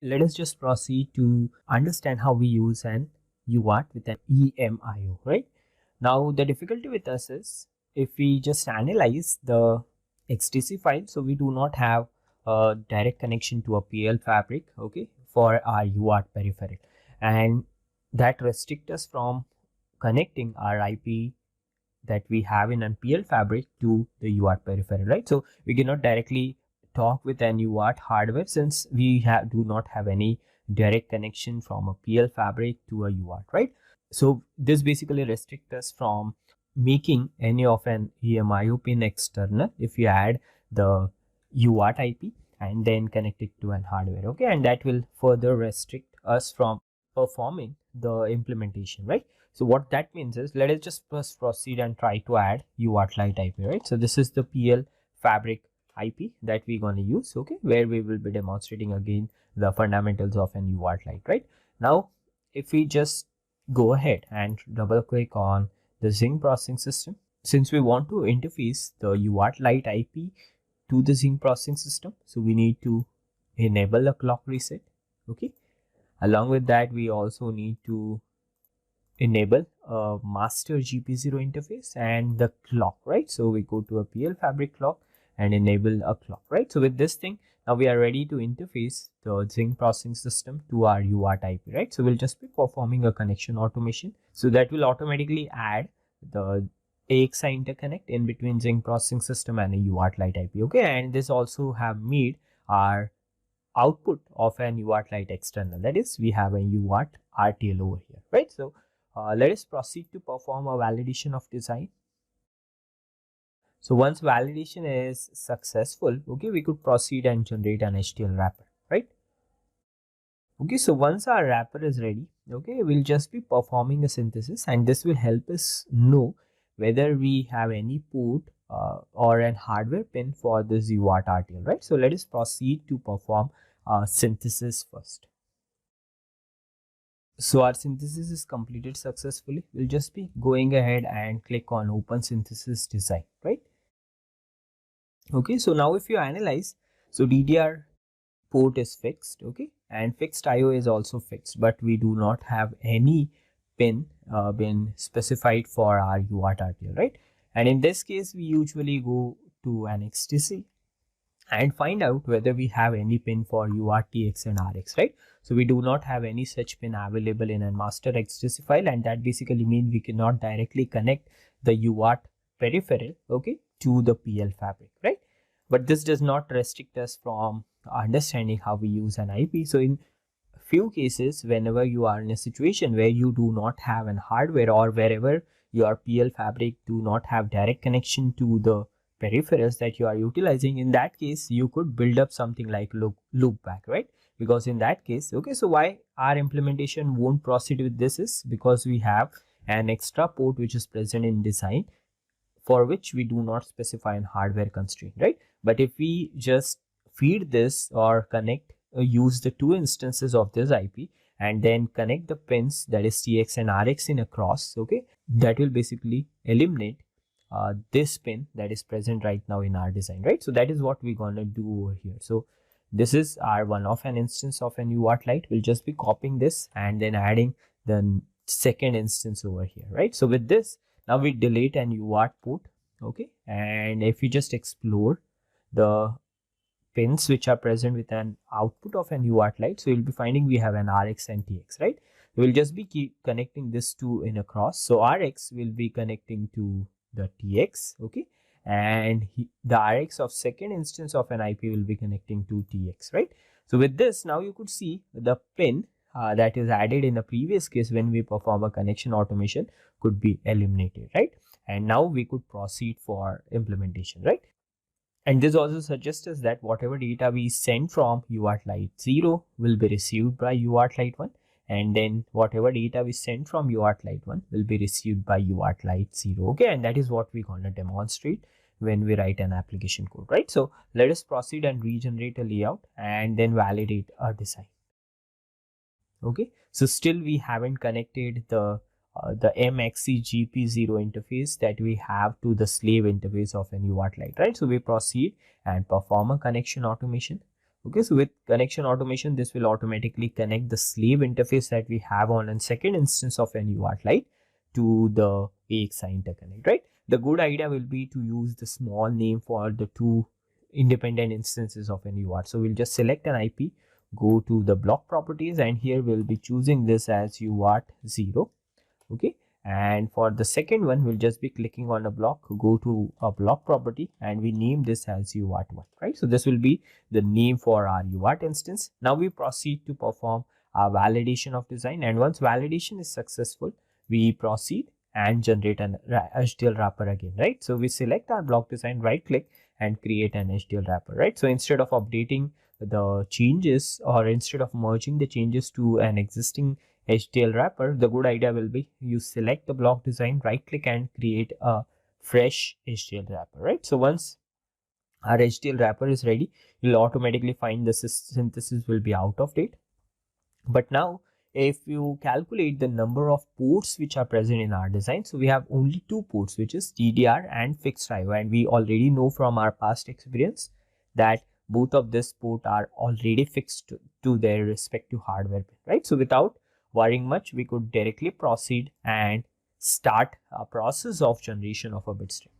let us just proceed to understand how we use an UART with an EMIO, right? Now, the difficulty with us is if we just analyze the XDC file, so we do not have a direct connection to a PL fabric, okay, for our UART peripheral, and that restricts us from connecting our IP that we have in PL fabric to the UART peripheral, right? So we cannot directly talk with an UART hardware since we do not have any direct connection from a PL fabric to a UART, right? So this basically restricts us from making any of an EMIO pin external if you add the UART IP and then connect it to an hardware, okay? And that will further restrict us from performing the implementation, right? So what that means is, let us just first proceed and try to add UARTLITE IP, right? So this is the PL fabric IP that we're going to use, okay, where we will be demonstrating again the fundamentals of an UARTLITE, right? Now, if we just go ahead and double click on the Zinc processing system, since we want to interface the UARTLITE IP to the Zinc processing system, so we need to enable a clock reset, okay. Along with that, we also need to enable a master GP0 interface and the clock, right? So we go to a PL fabric clock and enable a clock, right? So with this thing, now we are ready to interface the Zinc processing system to our UART IP, right? So we'll just be performing a connection automation. So that will automatically add the AXI interconnect in between Zinc processing system and a UARTLITE IP, okay? And this also have made our output of an UARTLITE external, that is, we have a UART RTL over here, right? So let us proceed to perform a validation of design. So once validation is successful, okay, we could proceed and generate an HTL wrapper, right? Okay, so once our wrapper is ready, okay, we'll just be performing a synthesis, and this will help us know whether we have any port or an hardware pin for this UART RTL, right? So let us proceed to perform synthesis first. So our synthesis is completed successfully. We'll just be going ahead and click on open synthesis design, right? Okay, so now if you analyze, so DDR port is fixed, okay, and fixed IO is also fixed, but we do not have any pin been specified for our UART RTL, right? And in this case, we usually go to an XTC and find out whether we have any pin for UART TX and RX, right? So we do not have any such pin available in a master XTC file, and that basically means we cannot directly connect the UART peripheral, okay, to the PL fabric, right? But this does not restrict us from understanding how we use an IP. So in few cases, whenever you are in a situation where you do not have an hardware, or wherever your PL fabric do not have direct connection to the peripherals that you are utilizing, in that case you could build up something like loop back, right? Because in that case, okay, so why our implementation won't proceed with this is because we have an extra port which is present in design, for which we do not specify an hardware constraint, right? But if we just feed this or connect, use the two instances of this IP and then connect the pins, that is TX and RX, in across, okay, that will basically eliminate this pin that is present right now in our design, right? So that is what we're gonna do over here. So this is our one of an instance of an UARTLITE. We'll just be copying this and then adding the second instance over here, right? So with this, now we delete an UART port, okay, and if you just explore the pins which are present with an output of an UARTLITE, so you'll be finding we have an RX and TX, right? We'll just be keep connecting this two in across. So RX will be connecting to the TX, okay, and the RX of second instance of an IP will be connecting to TX, right? So with this, now you could see the pin that is added in the previous case when we perform a connection automation could be eliminated, right? And now we could proceed for implementation, right? And this also suggests us that whatever data we send from UARTLITE 0 will be received by UARTLITE 1, and then whatever data we send from UARTLITE 1 will be received by UARTLITE 0, okay? And that is what we're going to demonstrate when we write an application code, right? So let us proceed and regenerate a layout and then validate a design. Okay, so still we haven't connected the MXC GP0 interface that we have to the slave interface of a UARTLITE, right? So we proceed and perform a connection automation. Okay, so with connection automation, this will automatically connect the slave interface that we have on a second instance of an UARTLITE to the AXI interconnect, right? The good idea will be to use the small name for the two independent instances of an UART. So we'll just select an IP, go to the block properties, and here we'll be choosing this as UART 0. Okay, and for the second one, we'll just be clicking on a block, go to a block property, and we name this as UART1, right? So this will be the name for our UART instance. Now we proceed to perform our validation of design, and once validation is successful, we proceed and generate an HDL wrapper again, right? So we select our block design, right click, and create an HDL wrapper, right? So instead of updating the changes, or instead of merging the changes to an existing HDL wrapper, the good idea will be you select the block design, right click, and create a fresh HDL wrapper, right? So once our HDL wrapper is ready, you'll automatically find the synthesis will be out of date. But now if you calculate the number of ports which are present in our design, so we have only two ports, which is DDR and fixed IO, and we already know from our past experience that both of this port are already fixed to their respective hardware pin, right? So without worrying much, we could directly proceed and start a process of generation of a bit stream.